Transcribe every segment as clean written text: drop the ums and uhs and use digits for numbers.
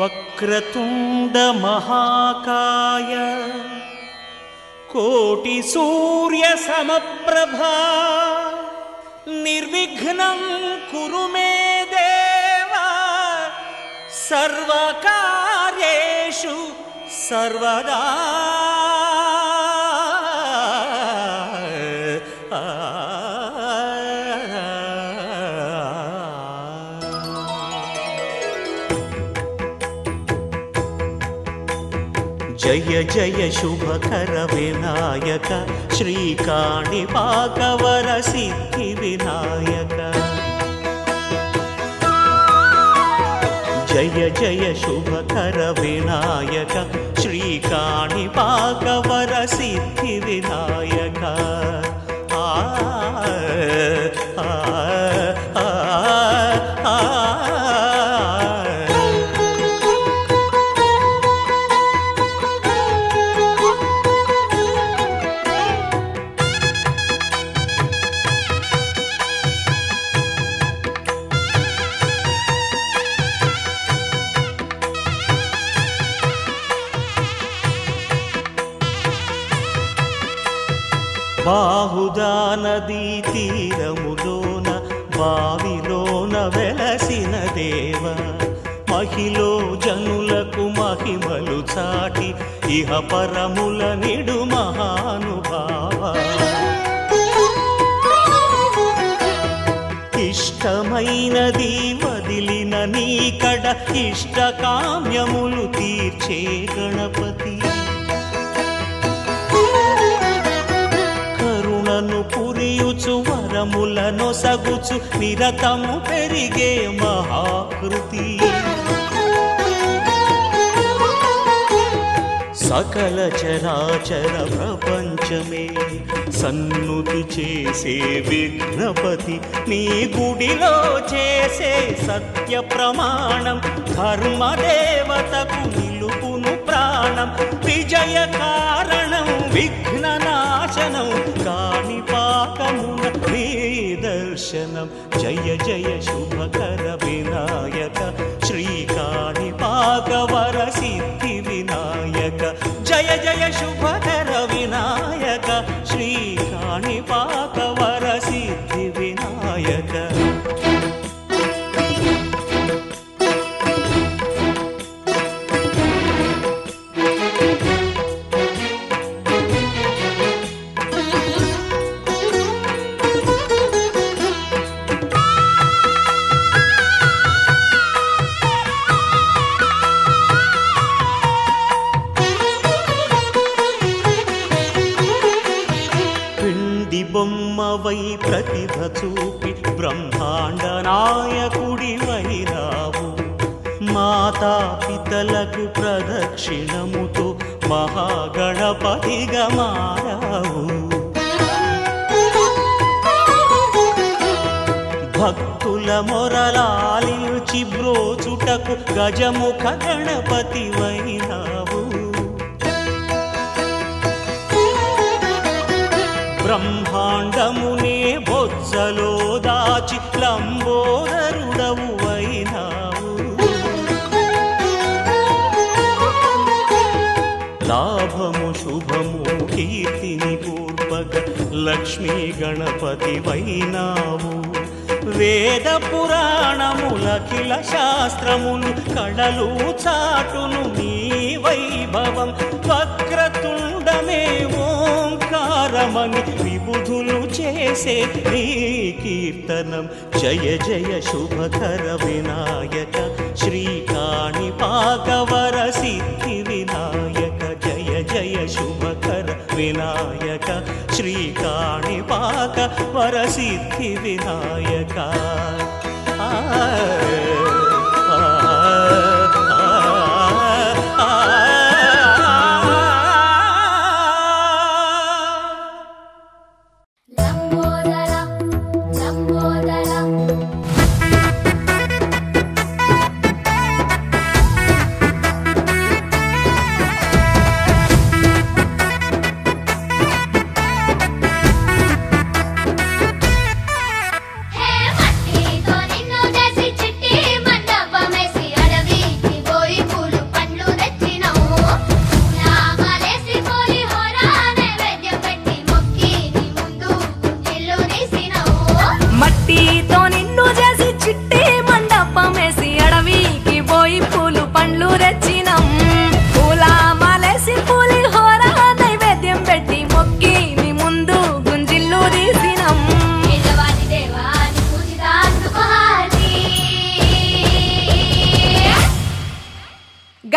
వక్రతుండ మహాకాయ కోటి సూర్య సమప్రభా నిర్విఘ్నం కురు మే దేవ సర్వకార్యేషు సర్వదా. జయ జయ శుభకర వినాయక శ్రీకాణిపాకవర సిద్ధి వినాయక. జయ జయ శుభకర వినాయక శ్రీకాణిపాకవర సిద్ధి వినాయక. ఆ బాహుదా నదీ తీరములోన బావిలోన వెలసిన దేవ మహిలో జనులకు మహిమలు చాటి ఇహ పరముల నిడు మహానుభావ. ఇష్టమైనది వదిలిన నీకడ ఇష్టకామ్యములు తీర్చే గణపతి. పురియుచు వరములను సగుచు నిరతము పెరిగే మహాకృతి. సకల చరాచర ప్రపంచమే సన్నుతి చేసే విఘ్నపతి. నీ గుడిలో చేసే సత్య ప్రమాణం ధర్మదేవతకు నిలుపును ప్రాణం. విజయ కారణం విఘ్న నాశనం కాణిపాకమున నీ దర్శనం. జయ జయ శుభకర వినాయక శ్రీకాణిపాకవర సిద్ధి వినాయక. జయ జయ శుభకర వినాయక శ్రీకాణిపాకవర సిద్ధి వినాయక. బొమ్మవై ప్రతిభ చూపి బ్రహ్మాండ నాయకుడి వైరావు. మాతా పితలకు ప్రదక్షిణముతో మహాగణపతిగా మారావు. భక్తుల మొరలాలించి బ్రోచుటకు గజముఖ గణపతి వైరావు. బ్రహ్మాండమునే బొజ్జలో దాచి లంబోదరుడవు అయినావు. లాభము శుభము కీర్తిని పూర్వక లక్ష్మీ గణపతి వైనావు. వేద పురాణములఖిల శాస్త్రములు కళలు చాటును నీ వైభవం. వక్రతుండమే ఓంకారమని విబుధులు చేసే నీ కీర్తనం. జయ జయ శుభకర వినాయక శ్రీకాణిపాకవర సిద్ధి వినాయక. జయ జయ శుభకర వినాయక శ్రీకాణిపాకవర సిద్ధి వినాయక. మట్టితో నిన్ను చేసి చిట్టి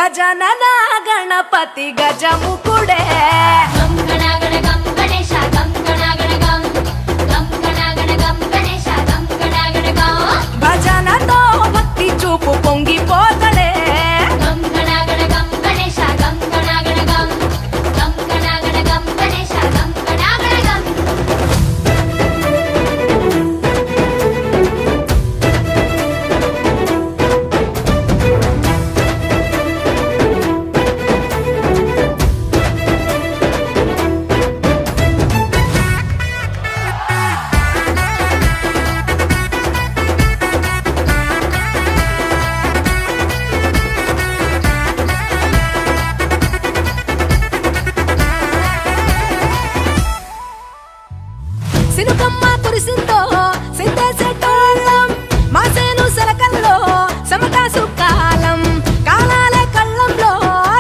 గజనన గణపతి గజముకుడే భజనతో భక్తి చూపు పొంగిపోతడే సినుకమ్మ కురిసిందో సిద్ధేసేటోళ్ళం మాసేను సెలకల్లో సమతా సుకాలం కాలాలే కళ్ళంలో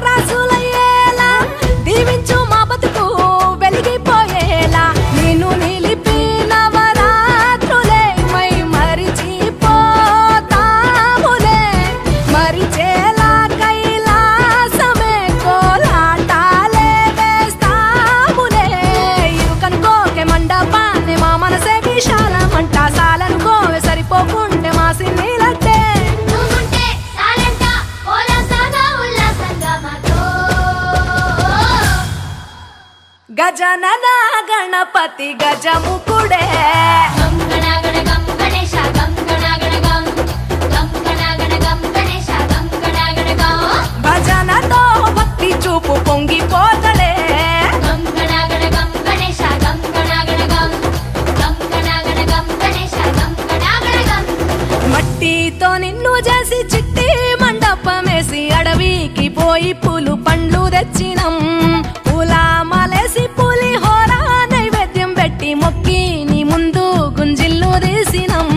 రాసులయ్యేలా దీవించు మా బతుకు వెలిగిపోయేలా నిన్ను నిలిపి నవరాత్రులే మై మరిచిపోతాములే మరిచేలా కైలాసమే కోలాటాలే వేస్తాములే ఇరుకనుకోకే మండప మా మనసే విశాలమంట సాలనుకోవే సరిపోకుంటే మా సిన్నీలంటే గజనన గణపతి గజముకుడే భజనతో భక్తి చూపు పొంగిపోతడే మట్టితో నిన్ను చేసి చిట్టి మండపమేసి అడవికి పోయి పూలు పండ్లు తెచ్చినం పూల మాలేసి పులిహోర నైవేద్యం పెట్టి మొక్కి నీ ముందు గుంజిల్లు తీసినం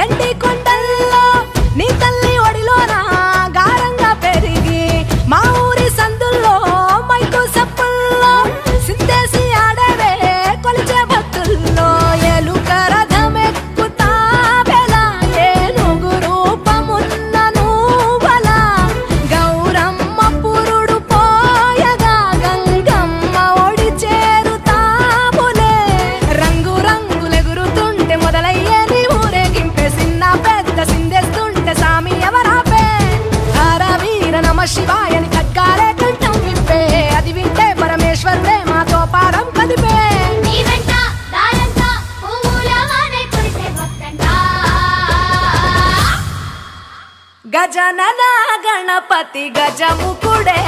ఎండి కొండల్లో నీ తల్లి ఒడిలోన గారంగా పెరిగి మా ఊరి సందుల్లో మైకు సప్పుల్లో సిందేసి ఆడవే కొలిచే భక్తుల్లో ఎలుక రథమెక్కుతావెలా ఏనుగు రూపమున్న నువ్వలా గౌరమ్మ పురుడు పోయగా గంగమ్మ ఒడి చేరుతాములే రంగు రంగులెగురుతుంటే మొదలయ్యే పెద్ద సిందేస్తుంటే సామి ఎవరాపే హరవీర నమ శివాయని ఖడ్గాలే కంఠం విప్పే అది వింటే పరమేశ్వరుడే మాతో పారం కదిపే గజనన గణపతి గజముకుడే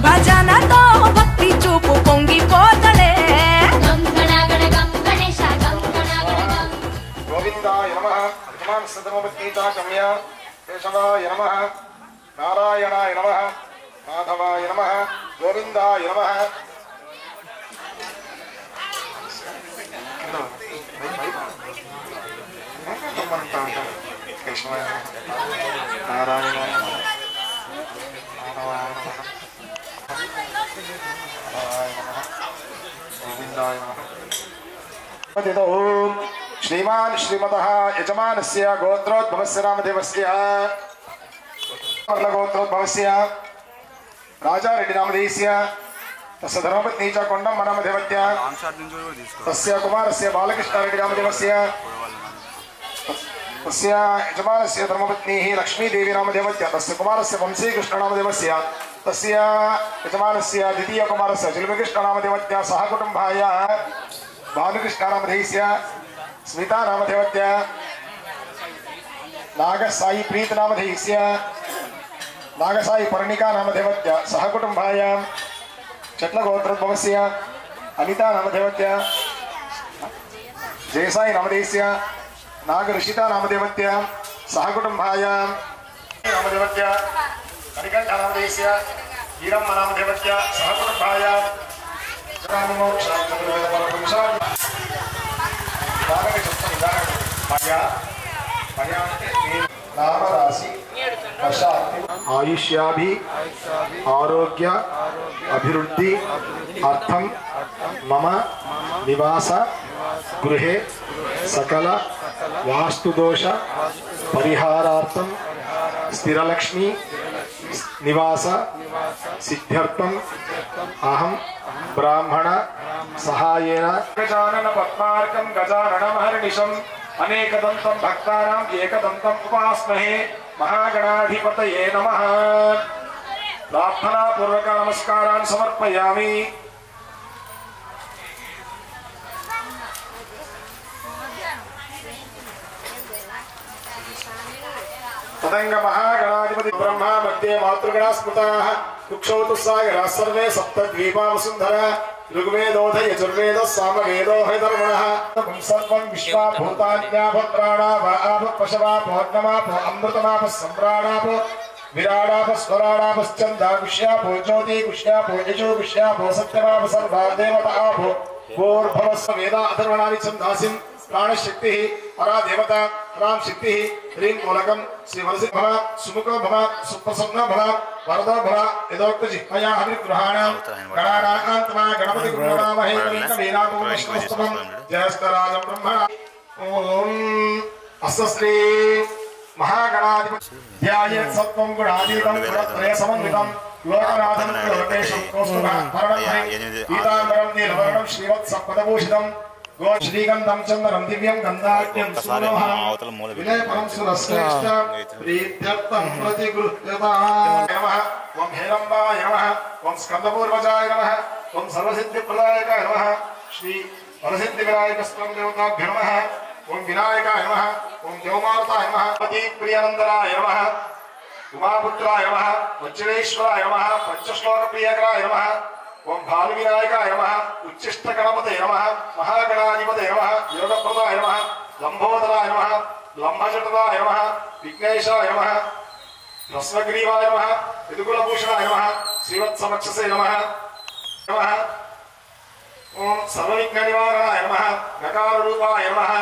భజనతో భక్తి చూపు పొంగిపోతడే గోవిందాయ నమః యజమానస్తమవత్నీతాకమ్య కేశవాయ నమః నారాయణాయ నమః మాధవాయ నమః గోవిందాయ నమః కేశవాయ నారాయణాయ నమః श्रीमान श्रीमतः यजमानस्य गोत्रोद्भवस्य नामदेवस्य गोत्रोद्भवस्य राजा रेड्डी नामधेयस्य तस्य धर्मपत्नी च कोण्डम्म नामदेवत्य तस्य कुमारस्य बालकृष्ण रेड्डी नामदेवस्य तस्य यजमानस्य धर्मपत्नी लक्ष्मीदेवी नामदेवत्य तस्य कुमारस्य वंशीकृष्ण नामदेवस्य तस्य यजमानस्य द्वितीय कुमारस्य चिलमकृष्ण नामदेवत्य सह कुटुम्बाय भानुकृष्ण नामधेयस्य स्मिता नामदेवत्य नागसाई प्रीत नामधेयस्य नागसाई पर्णिका नामदेवत्य सह कुटुम्बाय चट्लगोत्रोद्भवस्य अनिता नामदेवत्य जयसाई नामधेयस्य नागऋषिता नामदेवत्य सह कुटुम्बाय नामदेवत्य कनिकण्ठ नामधेयस्य वीरम्म नामदेवत्य सह कुटुम्बाय नाम राशि आयुष्याभि आरोग्य अभिवृद्धि अर्थम मम निवास गृहे सकल वास्तुदोष परिहारार्थम स्थिरलक्ष्मी निवास सिद्ध्यर्थम अहम ब्राह्मण सहायेन गजानन पद्मार्कं गजाननमहर्निशम् अनेकदन्तं भक्तानाम् एकदन्तम् उपास्महे महागणाधिपतये नमः। प्रार्थनापूर्वक नमस्कारान् समर्पयामि। तदंग महागणाधिपति ब्रह्मा मध्ये मातृगणा स्मृताः कुक्षौतु सागराः सर्वे सप्तद्वीपा वसुन्धरा ऋग्वेदोऽथ यजुर्वेदः सामवेदो हरिधर्मणः सर्वं विश्वा भूतान्याभद्राणाभा पशवापो अग्नमापो अमृतमापः सम्राणापो विराडापः स्वराडापश्चन्दा कुष्यापो ज्योति कुष्यापो यजो कुष्यापो सत्यमाप सर्वा देवतापो भूर्भुवस्व वेदा अथर्वणानि छन्दासिं प्राणशक्ति परा देवता राम शक्ति ह्रीं मूलकं श्री वरसिद्ध भव सुमुखो भव सुप्रसन्नो भव वरदो भव यदोक्त जिह्वया हविर्गृहाणां गणानान्तमा गणपति गुरुनामहे कवीनामोष्टमस्तमं जयस्तराजं ब्रह्मणा ओम अस्सश्री महागणाधिपति ध्यायेत् सत्त्वं गुणातीतं गुणत्रय समन्वितं लोकनाथं लोकेशं कौस्तुभः भरणं पीताम्बरं नीलवर्णं श्रीवत्सपदभूषितं गो श्रीगंधं चंदनं दिव्यं गंधाख्यं सुमनोहरं विनयपरं सुरश्रेष्ठ प्रीत्यर्थं प्रतिगृह्यताः नमः। ओम हेरंबाय नमः। ओम स्कंदपूर्वजाय नमः। ओम सर्वसिद्धिप्रदायकाय नमः। श्री वरसिद्धिविनायकस्त्वं देवताभ्यो नमः। ओम विनायकाय नमः। ओम देवमाताय नमः। पति प्रियनंदनाय नमः। उमापुत्राय नमः। वज्रेश्वराय नमः। पंचश्लोकप्रियकराय नमः। ओम भानु विनायकाय नमः। उच्चिष्ट गणपतये नमः। महागणाधिपतये नमः। योगप्रदाय नमः। लंबोदराय नमः। लंबजटदाय नमः। विघ्नेशाय नमः। भस्मग्रीवाय नमः। यदुकुलभूषणाय नमः। श्रीवत्सवक्षसे नमः। नमः। ओम सर्वविघ्ननिवारणाय नमः। नकाररूपाय नमः।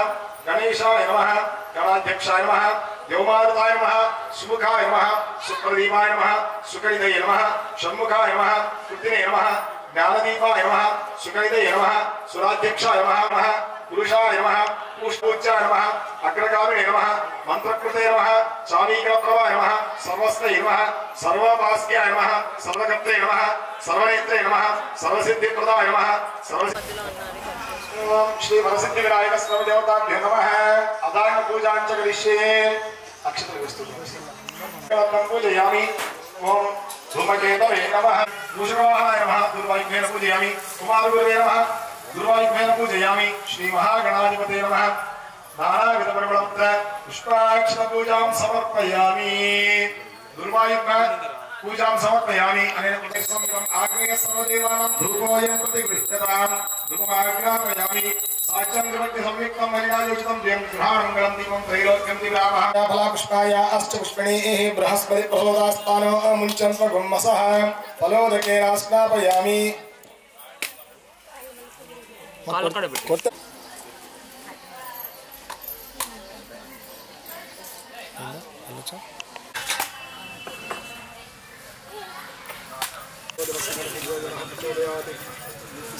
गणेशाय नमः। गणाध्यक्षाय नमः। देवमारुताय नमः। सुमुखाय नमः। सुप्रदीपाय नमः। सुकरितये नमः। षण्मुखाय नमः। कृतिने नमः। ज्ञानदीपाय नमः। सुकरितये नमः। सुराध्यक्षाय नमः। पुरुषाय नमः। पुष्पोच्चाय नमः। अग्रगामिने नमः। मंत्रकृते नमः। चावीकप्रभाय नमः। सर्वस्त्यै नमः। सर्वभास्क्याय नमः। सर्वकर्त्रे नमः। सर्वनेत्रे नमः। सर्वसिद्धिप्रदाय नमः। ओम श्री वरसिद्धि विनायक स्वामी देवताभ्यो नमः। अदान पूजां च करिष्ये। अक्षतवस्तु पूजयामि। ओम धूमकेतवे नमः। दूषवाहनाय नमः। दुर्वायुग्नेन पूजयामि। कुमारगुरवे नमः। दुर्वायुग्नेन पूजयामि। श्री महागणाधिपते नमः। नानाविधपरिमलपत्र पुष्पाक्षतपूजां समर्पयामि। दुर्वायुग्न पूजां समर्पयामि। अनेन प्रतिसंविदम् आग्नेय सर्वदेवानां धूपोऽयं प्रतिगृह्यताम्। धूपमाग्रापयामि। साच्यं विभक्ति संयुक्तं हरिणायोजितं प्रियं गृहाणमङ्गलं दीपं त्रैलोक्यं दिव्यामः। फलापुष्पाय अष्टपुष्पिणीः बृहस्पति प्रसोदास्तानो मुञ्चन् गुम्मसः फलोदकेन स्नापयामि।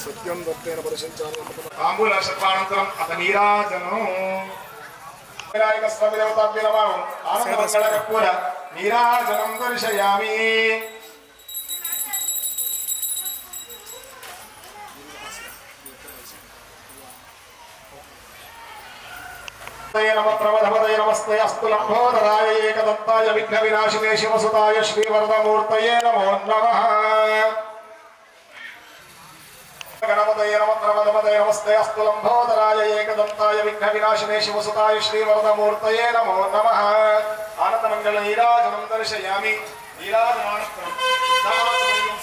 सत्यं दत्तेन परिशंचानं ताम्बूलशर्पानन्तरम् अथ नीराजनं विनायकस्वामी देवताभ्यो नमः। आनन्दमङ्गलकर्पूर नीराजनं दर्शयामि। नमः प्रवधपतये नमस्ते अस्तु लंबोदराय एकदन्ताय विघ्नविनाशिने शिवसुताय श्रीवरदमूर्तये नमो नमः। गणपतये नमः प्रवधपतये नमस्ते अस्तु लंबोदराय एकदन्ताय विघ्नविनाशिने शिवसुताय श्रीवरदमूर्तये नमो नमः। आनन्दमङ्गल नीराजनं दर्शयामि। नीराजनानन्तरं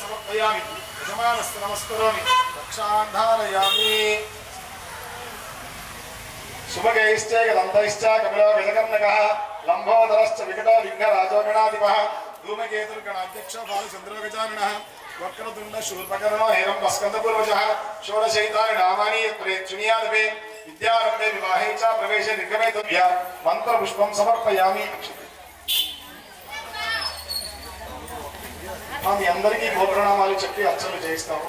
समर्पयामि। यजमानस्य नमस्करोमि। रक्षां धारयामि। सुभगैश्च गदन्तैश्च कपिलो विजगन्नकः लम्बोदरश्च विकटो विघ्नराजो गणाधिपः धूमकेतुर्गणाध्यक्षो भालचन्द्रो गजाननः वक्रतुण्ड शूर्पकर्णो हेरम्बः स्कन्दपूर्वजः षोडशैतानि नामानि यत्प्रेक्षणीयादपि విద్యారంభే వివాహే చ ప్రవేశే నిర్గమే తవ్య మంత్రపుష్పం సమర్పయామి. మీ అందరికీ గోప్రణామాలు చెప్పి అర్చనలు చేయిస్తాము.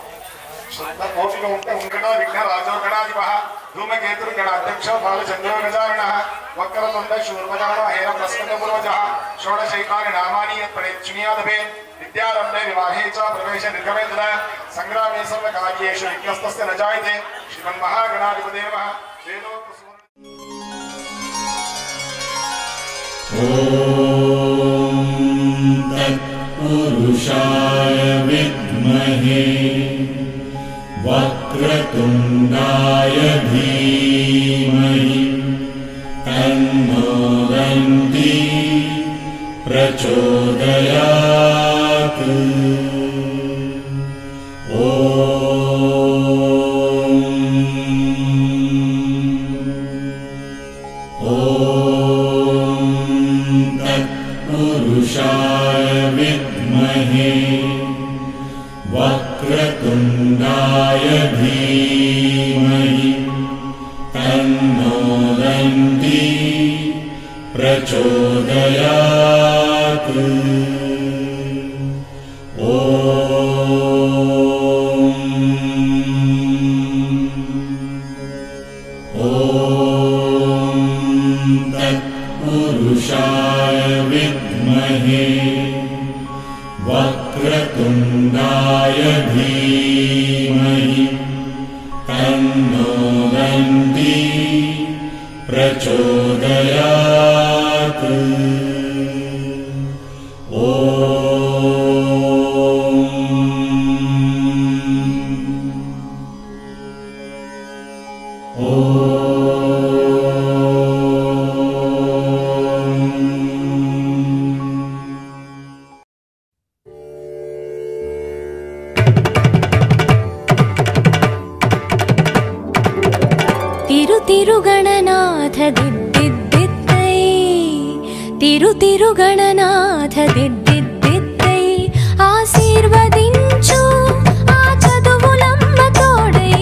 శ్రద్ధ కోపిక ఉంటే ఉంకట విఘ్న రాజో గణాధిప ధూమకేతురు గణాధ్యక్ష బాలచంద్రో గజానన వక్రతుండ శూర్పకర్ణ హేర ప్రస్కట పూర్వజ షోడశైతాని నామాని యత్ప్రయచ్ఛునియాదభే విద్యారంభే వివాహే చ ప్రవేశ నిర్గమే తదా సంగ్రామే సర్వ కార్యేషు విఘ్నస్తస్య న జాయతే. శ్రీమన్మహాగణాధిపతే నమః. వేదోక్త पुरुषाय विद्महे वक्रतुण्डाय धीमहि तन्नो दन्ति प्रचोदयात्. पुरुषाय विद्महे वक्रतुण्डाय धीमहि तन्नो दन्ति प्रचोदयात्. पुरुषाय विद्महे वक्रतुण्डाय धीमहि तन्नो दन्ति प्रचोदयात्. తిరుగణనాథ దిద్దిద్దిద్దై తిరుగణనాథ దిద్దిద్దిద్దై ఆశీర్వదించు ఆ చదువులమ్మ తోడై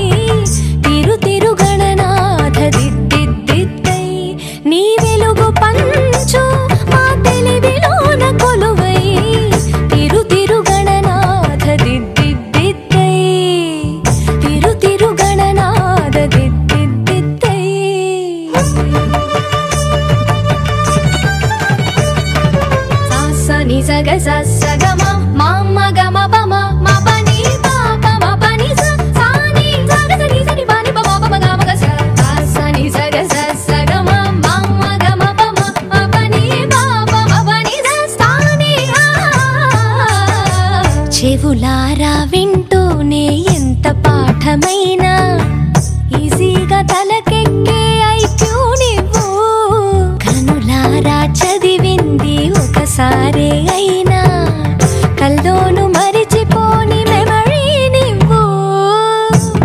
తిరుగణనాథ దిద్దిద్దిద్దై నీ వెలుగు పంచు మా తెలివిలోన కొలువై తిరుగణనాథ దిద్దిద్దిద్దై తిరుగణనాథ దిద్దిద్దిద్దై. సాసని సగ సగమ మామ గమ పమ మా పని పాప మా పని సాని సగ సని సని పని పమ పమ గమ గ సాసని సగ సగమ మామ గమ పమ మా పని పాప మా పని సాని. చెవులారా వింటూనే ఎంత పాఠమైనా ఈజీగా తలకెక్కే ఐక్యూ నువ్వు కనులారా చదివింది ఒకసారే అయినా కల్లోను మరిచిపోని మెమరీ నువ్వు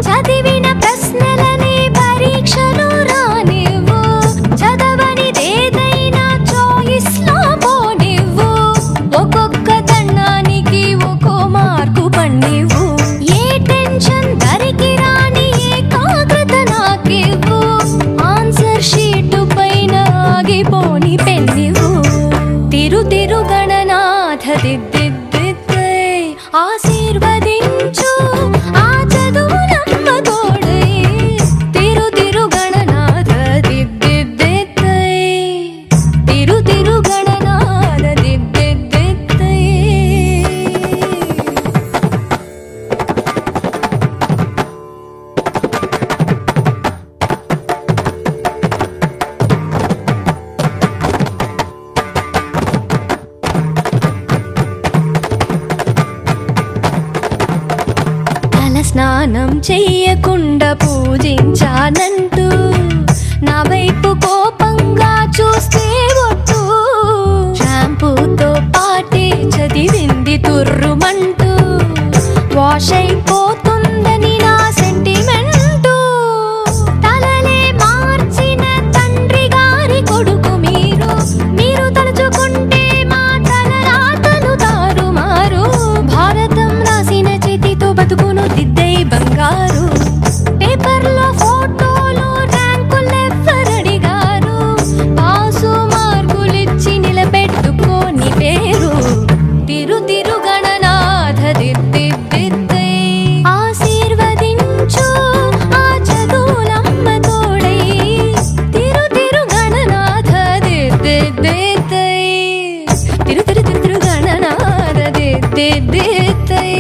చదివిన ప్రశ్నలని పరీక్షలు రానివ్వు చదవనిదేదైనా చాయిస్ లో పోనివ్వు ఒక్కొక్క దండానికి ఒక్కో మార్కు పండివ్వు ఏ టెన్షన్ దరికి రాని ఏకాగ్రత నాకివ్వు ఆన్సర్ షీటు పైన ఆగిపోని పెన్నివ్వు తిరుగణనాథ దిద్దిద్దిద్దై ఆశీర్వదించు ఆ చదువులమ్మ తోడై తిరుగణనాథ దిద్దిద్దిద్దై తిరుగణనాథ దిద్దిద్దిద్దై. స్నానం చెయ్యకుండా పూజించానంటూ నా వైపు కోపంగా చూస్తే ఒట్టు షాంపూతో పాటే చదివింది తుర్రుమంటూ వాష్ అయిపోతుందని నా సెంటిమెంటు తలలే మార్చిన తండ్రి గారి కొడుకు మీరు తలుచుకుంటే మా తలరాతలు తారుమారు భారతం రాసిన చేతితో బతుకును దిద్దై బంగారు పేపర్లో ఫోటోలు తిరు తిరు తిరు తిరు గణనారదే దే దే తై.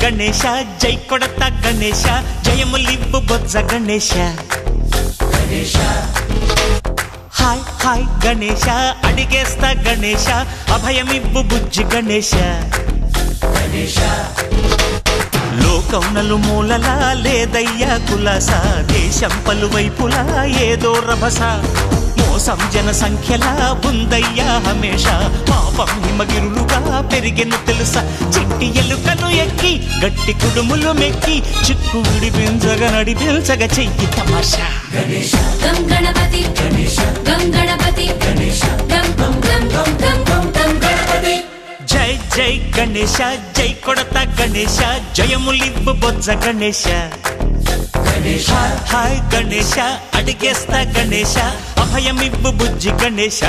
గణేశ జై కొడత గణేశ జయములివ్వు బొజ్జ గణేశ. హాయ్ హాయ్ గణేశ అడిగేస్తా గణేశ అభయమివ్వు బుజ్జి గణేశ. లోకం నలుమూలలా లేదయ్యా కులాస, దేశం పలువైపులా ఏదో రభస, మోసం జన సంఖ్యలా ఉందయ్యా హమేష, పాపం హిమగిరులుగా పెరిగెను తెలుసా, చిట్టి ఎలుకను ఎక్కి గట్టి కుడుములు మెక్కి చిక్కు విడిపించగా నడిపించగా చెయ్యి తమాషా. గం గణపతి గం గణపతి గం గం గం గం గం గం గం గణపతి. జై జై గణేశ జై కొడత గణేశ జయములివ్వు బొజ్జ గణేశ. హాయ్ గణేశ అడిగేస్తా గణేశ అభయమివ్వు బుజ్జి గణేశ.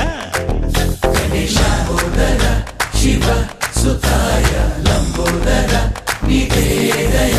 శివ సుతాయ లంబోదర నివేదయ.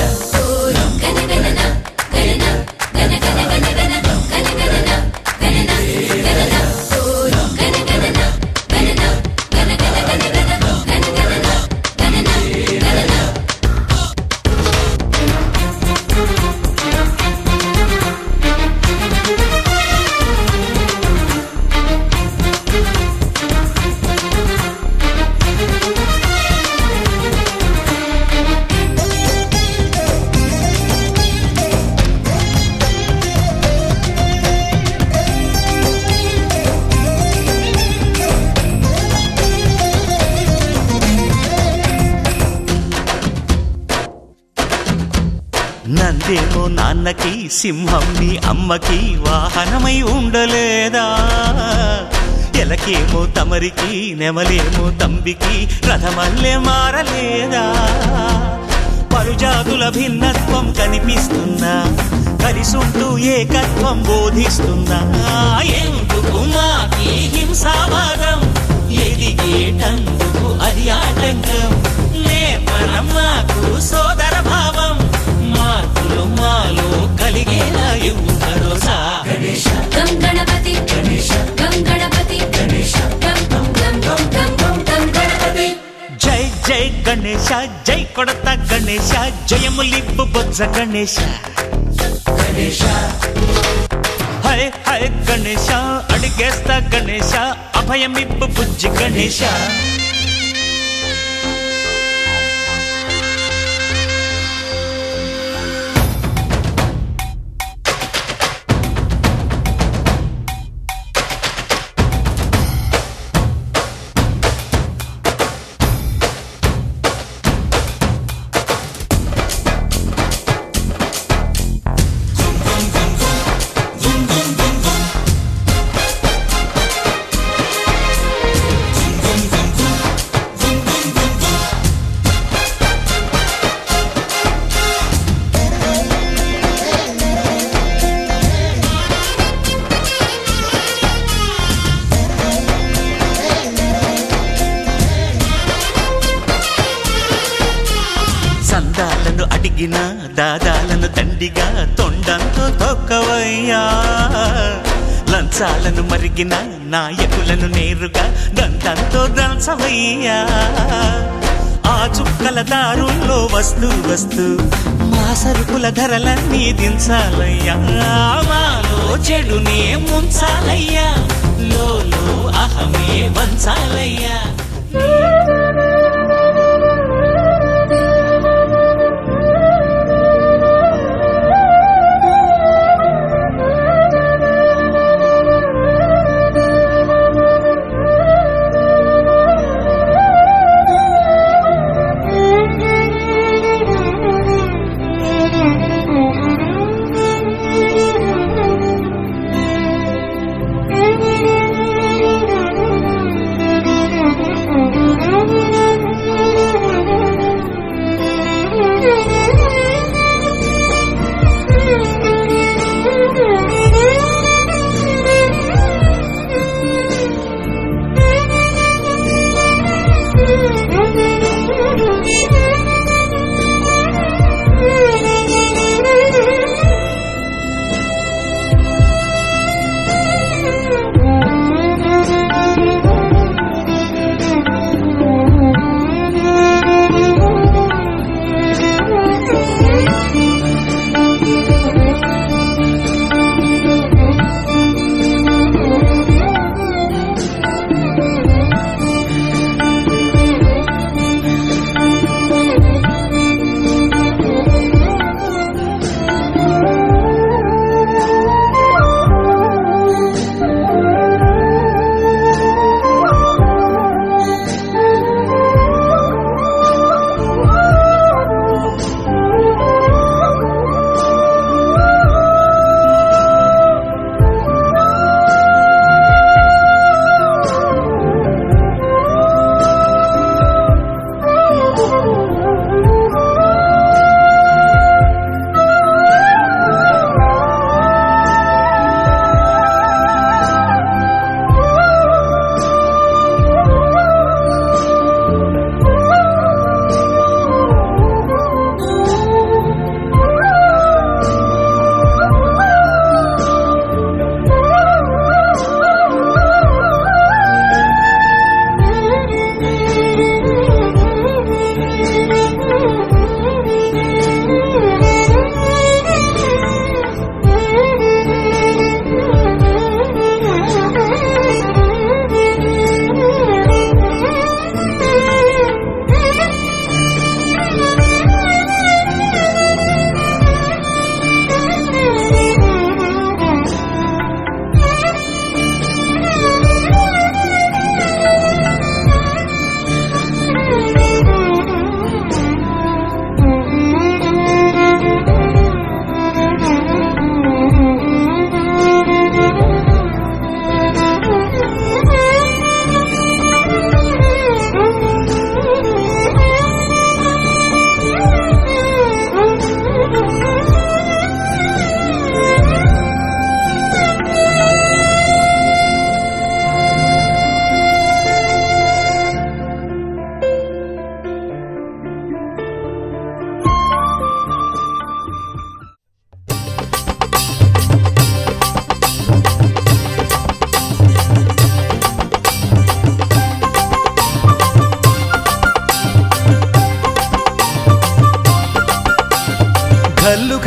నందేమో నాన్నకి సింహం నీ అమ్మకి వాహనమై ఉండలేదా, ఎలకేమో తమరికి నెమలేమో తంబికి రథమల్లే మారలేదా, పలుజాతుల భిన్నత్వం కనిపిస్తున్నా కలిసుంటూ ఏకత్వం బోధిస్తున్నా, ఎందుకు మాకి హింసావాదం ఎదిగేటందుకు అది ఆటంకం, నేపరం మాకు సోదర భావం మార్పులు మాలో కలిగేలా ఇవ్వు భరోసా. గం గణపతి గం గణపతి గం గం గం గం గం గం గం గణపతి. జై జై గణేశ జై కొడత గణేశ జయములివ్వు బొజ్జ గణేశ. హై హై గణేశ అడిగేస్తా గణేశ అభయమివ్వు బుజ్జి గణేశ. సందాలను అడిగిన దాదాలను దండిగా తొండంతో తొక్కవయ్యా, లంచాలను మరిగిన నాయకులను నేరుగా దంతంతో దంచవయ్యా, ఆ చుక్కల దారుల్లో వస్తూ వస్తూ మా సరుకుల ధరలన్నీ దించాలయ్యా, మాలో చెడునే ముంచాలయ్యా, లోలో అహమే వంచాలయ్యా.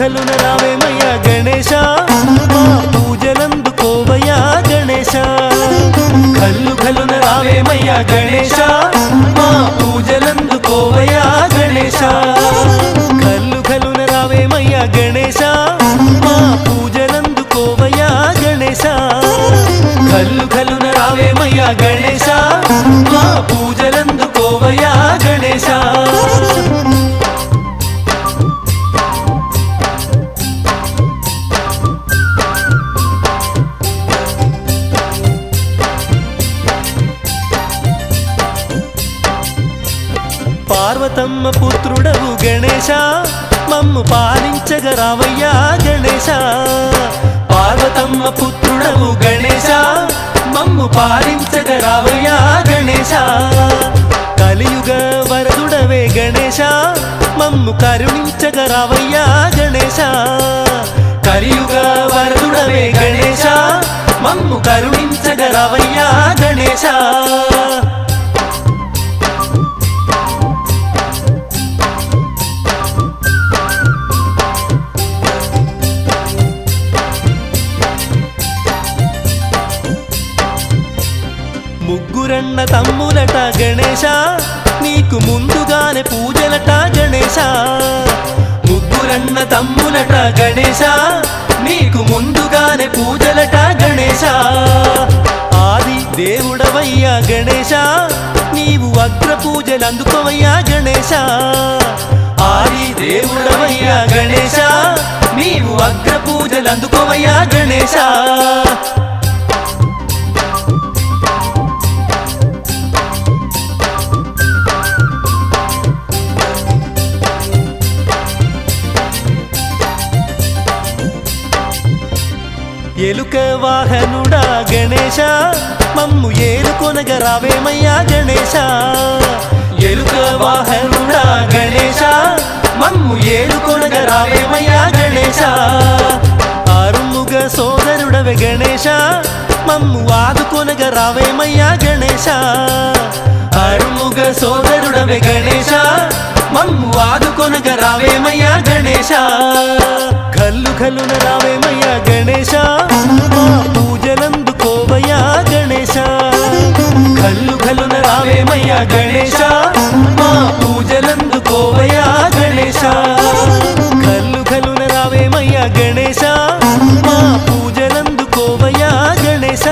ఖలున రావేమయ్యా గణేశ మా పూజలందుకోవయ్యా గణేశ ఖల్లు ఖలున రావేమయ్యా గణేశ మా పూజలందుకోవయ్యా గణేశ ఖల్లు ఖలున రావేమయ్యా గణేశ మా పూజలందుకోవయ్యా గణేశ ఖల్లు ఖలున రావేమయ్యా గణేశ మా పూజలందుకోవయ్యా గణేశ పార్వతమ్మ పుత్రుడవు గణేశ మమ్ము పాలించగ రావయ్యా గణేశ పార్వతమ్మ పుత్రుడవు గణేశ మమ్ము పాలించగ రావయ్యా గణేశ కలియుగ వరదుడవే గణేశ మమ్ము కరుణించగ రావయ్యా గణేశ కలియుగ వరదుడవే గణేశ మమ్ము కరుణించగ రావయ్యా గణేశ ముగ్గురన్న తమ్ములట గణేశ నీకు ముందుగానే పూజలట గణేశ ముగ్గురన్న తమ్ములట గణేశ నీకు ముందుగానే పూజలట గణేశ ఆది దేవుడవయ్యా గణేశ నీవు అగ్ర పూజలు అందుకోవయ్యా గణేశ ఆది దేవుడవయ్యా గణేశ నీవు అగ్ర పూజలు అందుకోవయ్యా గణేశ ఎలుక వాహనుడా గణేశ మమ్ము ఏలుకొనగ రావేమయ్యా గణేశ ఎలుక వాహనుడా గణేశ మమ్ము ఏలుకొనగ రావేమయ్యా గణేశ ఆరుముగ సోదరుడవే గణేశ మమ్ము ఆదుకొనగ రావేమయ్యా గణేశ ఆరుముగ సోదరుడవే గణేశ మమ్ము ఆదుకొనగ రావేమయ్యా గణేశ ఖల్లు ఖల్లున రావేమయ్యా గణేశ మా పూజలందుకోవయ్యా గణేశ ఖల్లు ఖల్లున రావేమయ్యా గణేశ మా పూజలందుకోవయ్యా గణేశ ఖల్లు ఖల్లున రావేమయ్యా గణేశ మా పూజలందుకోవయ్యా గణేశ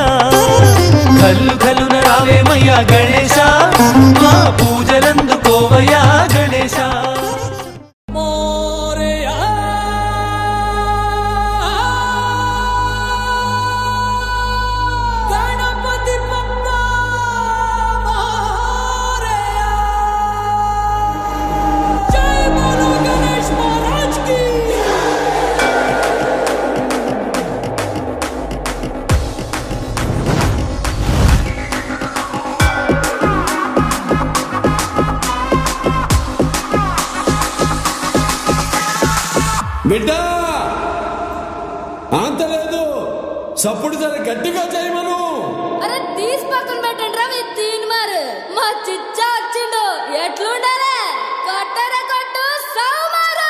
ఖల్లు ఖల్లున రావేమయ్యా గణేశ మా పూజలందుకోవయ్యా గణేశ బిడ్డ అంత లేదు సప్పుడు జర గట్టిగా చేయమను. అరే తీసి పక్కన పెట్టండి రా తీన్ మారు మా చిచ్చా వచ్చిండు ఎట్లుండాలే కొట్టరా కొట్టు సౌమారు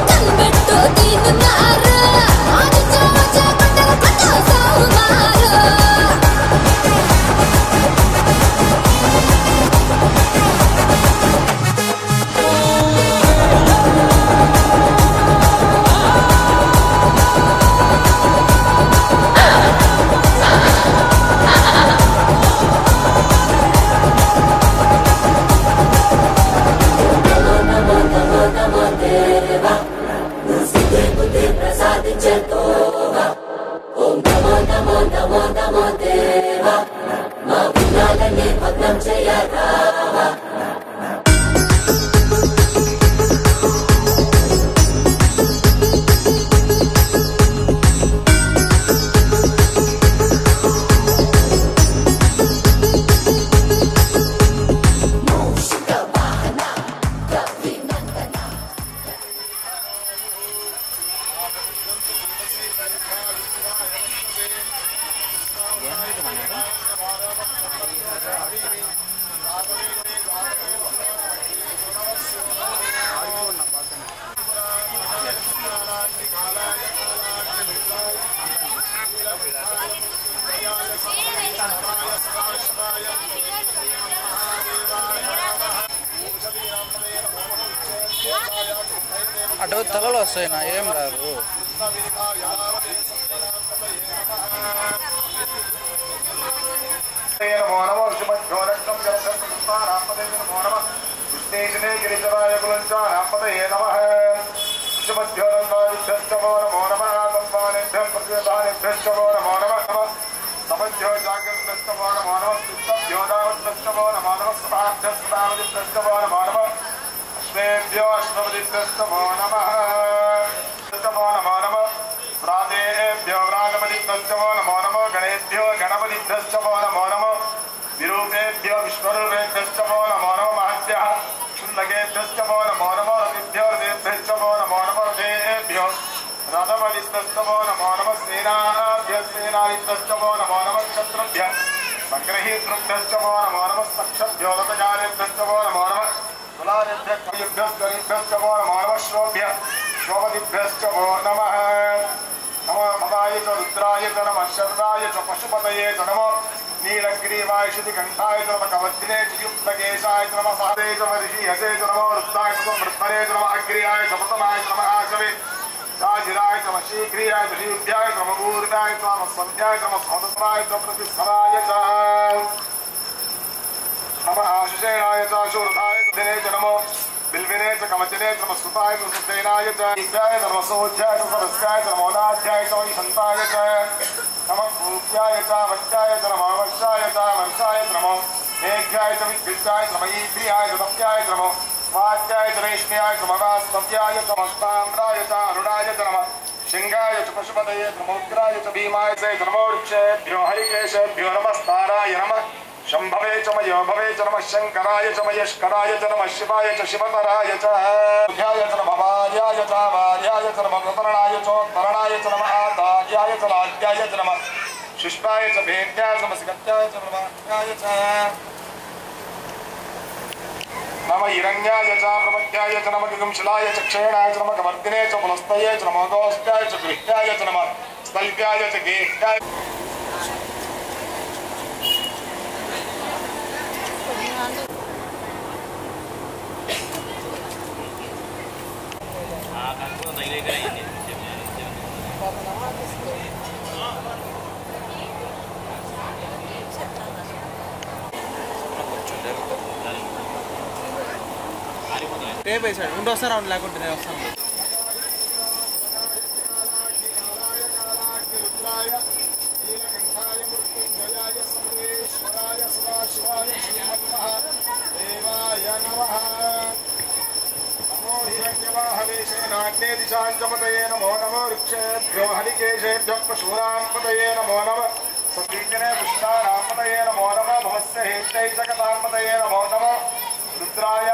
तीन అటు తలలో వస్తాయి నా ఏం రాదు. అశ్వేభ్యో అశ్వపతిభ్యస్తమో నమః నమో నమః ప్రాదేభ్యో వ్రాతపతిభ్యస్తమో నమో నమః గణేభ్యో గణపతిభ్యస్తమో నమో నమః విరూపేభ్యో విశ్వరూపేభ్యస్తమో నమో నమః మహద్భ్యః క్షుల్లకేభ్యస్తమో నమో నమః రతిభ్యో రతిభ్యస్తమో నమో నమః రథేభ్యో రథపతిభ్యస్తమో నమో నమః సేనాధిపతిభ్యస్తమో నమో నమః క్షత్రభ్యః సంగ్రహీతృభ్యస్తమో నమో నమః సక్షభ్యో రథకార్యభ్యస్తమో నమో నమః శ్రోభ్యశ్చమో నమో శ్రోభ్య శోభదిభ్యశ్చమో నమః నమో భవాయ చ రుద్రాయ చ నమః శర్వాయ చ పశుపతయే చ నమో నీలగ్రీవాయ శితికంఠాయ చ నమః కవద్దినే చ యుక్తకేశాయ చ నమః సహదే చ ఋషిహసే చ నమో వృద్ధాయ చ మృత్పరే చ నమః అగ్రియాయ చ ప్రథమాయ చ నమః ఆశవే సాజిరాయ చ వశీక్రియాయ చ శ్రీయుధ్యాయ చ నమః ఊర్ధాయ చ నమః సంధ్యాయ చ నమః సహస్రాయ చ ప్రతిస్సరాయ చ नमः आशिषेणाय च शूरधाय च दिने च नमो बिल्विने च कवचने च नमः सुताय च सुसेनाय च दिव्याय च नमः सोध्याय च सरस्याय च नमो नाध्याय च वैशन्ताय च नमः भूत्याय च वत्याय च नमः वर्षाय च वर्षाय च नमो मेघ्याय च विद्युत्याय च नमः ईभ्याय च तप्याय च नमो वात्याय च रेष्म्याय च नमः स्तव्याय च मष्टाम्राय च अरुणाय च नमः शिंगाय च पशुपतये च नमोग्राय च भीमाय च नमो वृक्षेभ्यो हरिकेशेभ्यो नमस्ताराय नमः शंभवे च मयोभवे च नमः शंकराय च मयस्कराय च नमः शिवाय च शिवतराय च ध्याय च नमः वार्याय च वार्याय च नमः प्रतरणाय च तरणाय च नमः आदार्याय च लाड्याय च नमः शुष्पाय च भेद्याय च नमः सिकत्याय च नमः च नमः हिरण्याय च प्रपद्याय च नमः गगनशिलाय च क्षयणाय च नमः कवर्दिने च पुलस्तये च नमः गोष्ठाय च गृह्याय च नमः स्थल्प्याय च गेह्याय టేప్ వేసాడు ఉండి వస్తారా లేకుంటే నేను వస్తాను. हिरण्यवाहवेशेनाग्ने दिशाञ्चपतये नमो नमो वृक्षेभ्यो हरिकेशेभ्यो पशूनांपतये नमो नमः सतीजने पुष्टानांपतये नमो नमः भवस्य हेत्यै जगतांपतये नमो नमः रुद्राय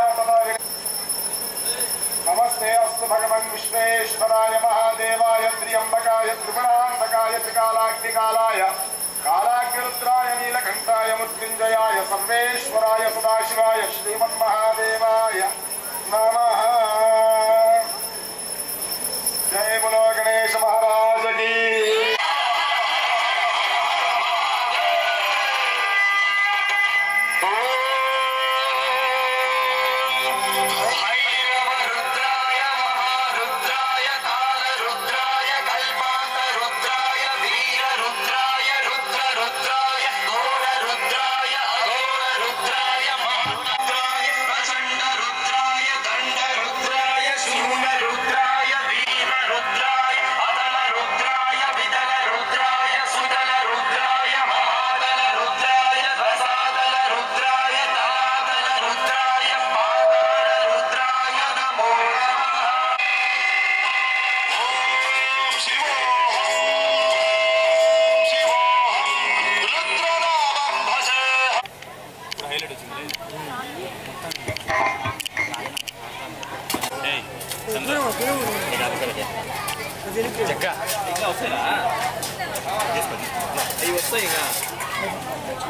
नमस्ते अस्तु भगवन् विश्वेश्वराय महादेवाय त्र्यम्बकाय त्रिपुरान्तकाय त्रिकालाग्निकालाय कालाग्निरुद्राय नीलकण्ठाय मृत्युञ्जयाय सर्वेश्वराय सदाशिवाय श्रीमन्महादेवाय नमः। जय बोलो गणेश महाराज की। रुद्राय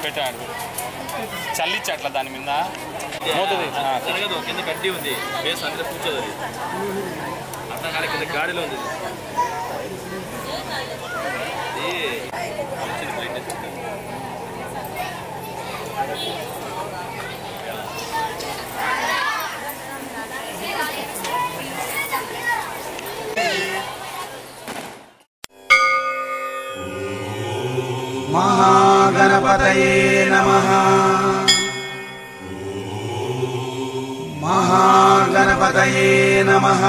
పెట్టాడు చల్లించి అట్లా దాని మీద తిరగదు కింద గడ్డి ఉంది బేస్ అందులో కూర్చోదు అది అర్థం కాలే కింద గాడిలో ఉంది महागणपतये नमः महागणपतये नमः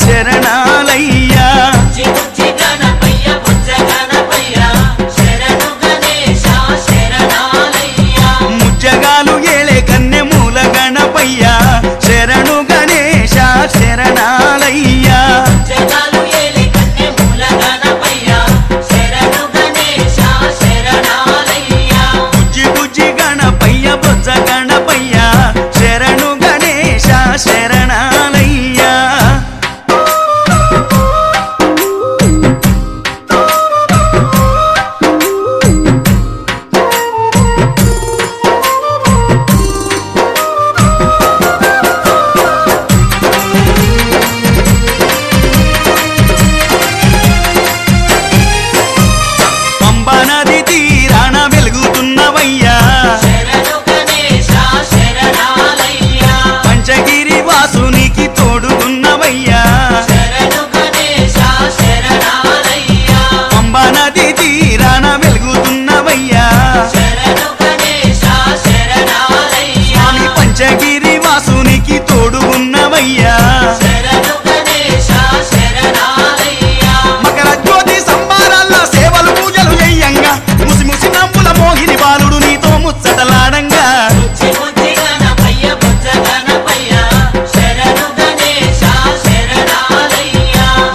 శరణాలయ్యా ముజ్జగాలు ఏలే కన్నె మూల గణపయ్యా శరణు గణేశ శరణాలయ్యా బుజ్జి బుజ్జి గణపయ్య బొజ్జ గణపయ్యా శరణు గణేశ శరణాలయ్యా పంచగిరి వాసునికి తోడుగున్నవయ్యా పంబా నది తీరాన వెలుగుతున్నవయ్యా స్వామి పంచగిరి వాసునికి తోడుగున్నవయ్యా మకర జ్యోతి సంబారాల్లో సేవలు పూజలు చెయ్యంగా ముసి ముసి నవ్వుల మోహిని బాలుడు నీతో ముచ్చటలాడంగా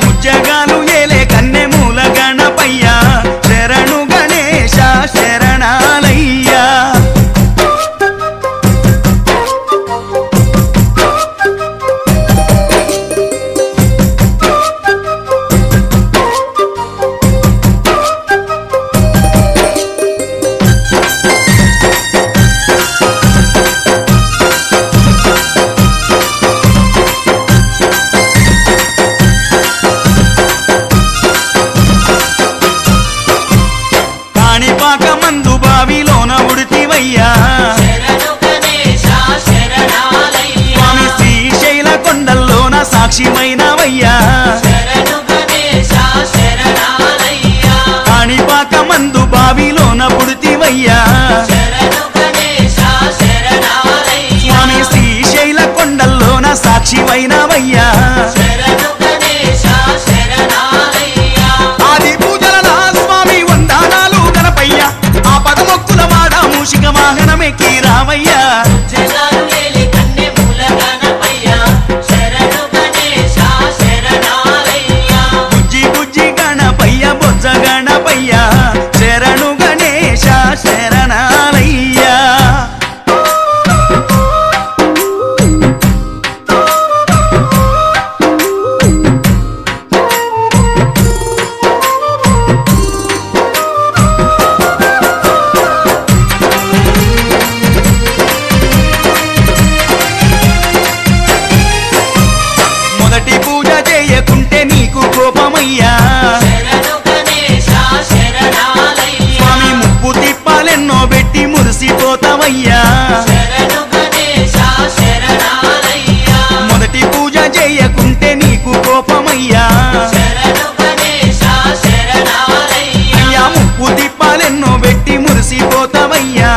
ముజ్జగాలు ఏలే కన్నె మూల గణపయ్యా శరణు గణేశ శరణాలయ్యా కాణిపాక మందు బావిలోన ఉడితివయ్యా స్వామి శ్రీశైల కొండల్లోన సాక్షిమైనవయ్యా కాణిపాక మందు బావిలోన పుడితివయ్యా స్వామి శ్రీశైల కొండల్లోన సాక్షిమైనవయ్యా ఆది పూజల నా స్వామి వందనాలు గణపయ్యా ఆ పదమొక్కుల వాడ మూషిక వాహనమెక్కి రావయ్యా బుజ్జి బుజ్జి గణపయ్య బొజ్జ గణపయ్యా శరణు గణేశ శరణాలయ్యా మొదటి పూజ చేయకుంటే నీకు కోపమయ్యా స్వామి ముప్పు తిప్పాలెన్నో పెట్టి మురిసిపోతావయ్యా మొదటి పూజ చేయకుంటే నీకు కోపమయ్యా అయ్యా ముప్పు తిప్పాలెన్నో పెట్టి మురిసిపోతావయ్యా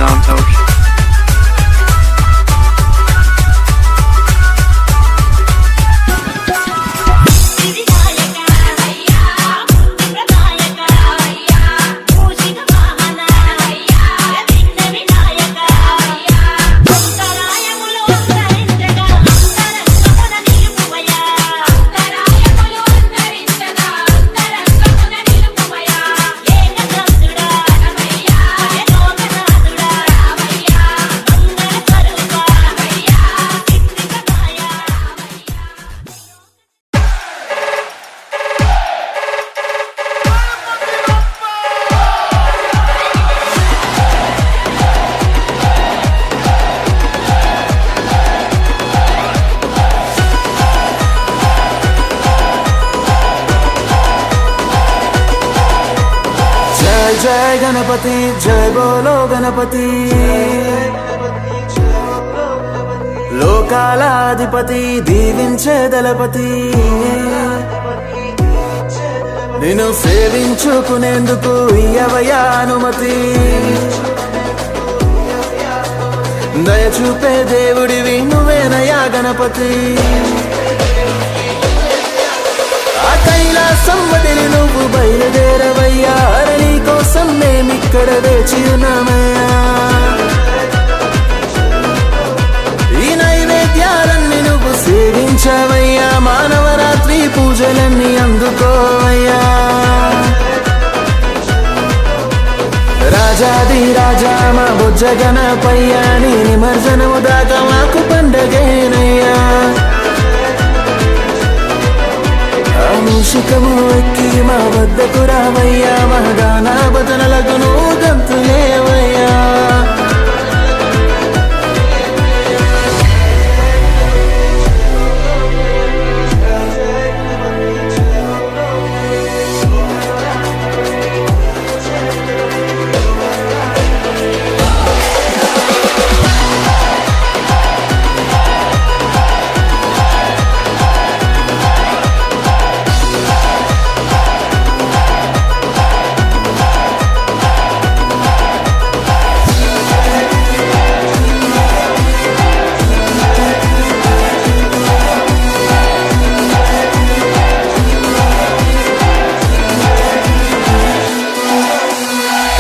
Santos. जय गणपति जय बोलो गणपति लोकालाधिपति దీవించే దళపతి నిన్ను సేవించుకునేందుకు ఇయ్యవయ్యా అనుమతి దయచూపే దేవుడివి నువ్వేనయ్యా గణపతి కైలాసం వదిలి నువ్వు బయలుదేరవయ్యా నీ కోసం మేమిక్కడ వేచి ఉన్నామయ్యా ఈ నైవేద్యాలన్నీ నువ్వు సేవించవయ్యా మానవరాత్రి పూజలన్నీ అందుకోవయ్యా రాజాది రాజా మా బుజ్జ గణపయ్యా నీ నిమజ్జనము దాకా మాకు పండగేనయ్యా మూషికము ఎక్కి మా వద్దకు రావయ్యా మహగాన భజనలకు నువ్వు గంతులేవయ్యా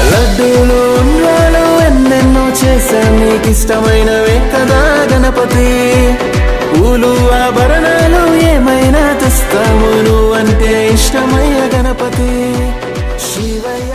లడ్డూలు ఉండ్రాలు ఎన్నెన్నో చేశా నీకిష్టమైనవే కదా గణపతి పూలు ఆభరణాలు ఏమైనా తెస్తాము నువ్వంటే ఇష్టమయ్య గణపతి శివయ్య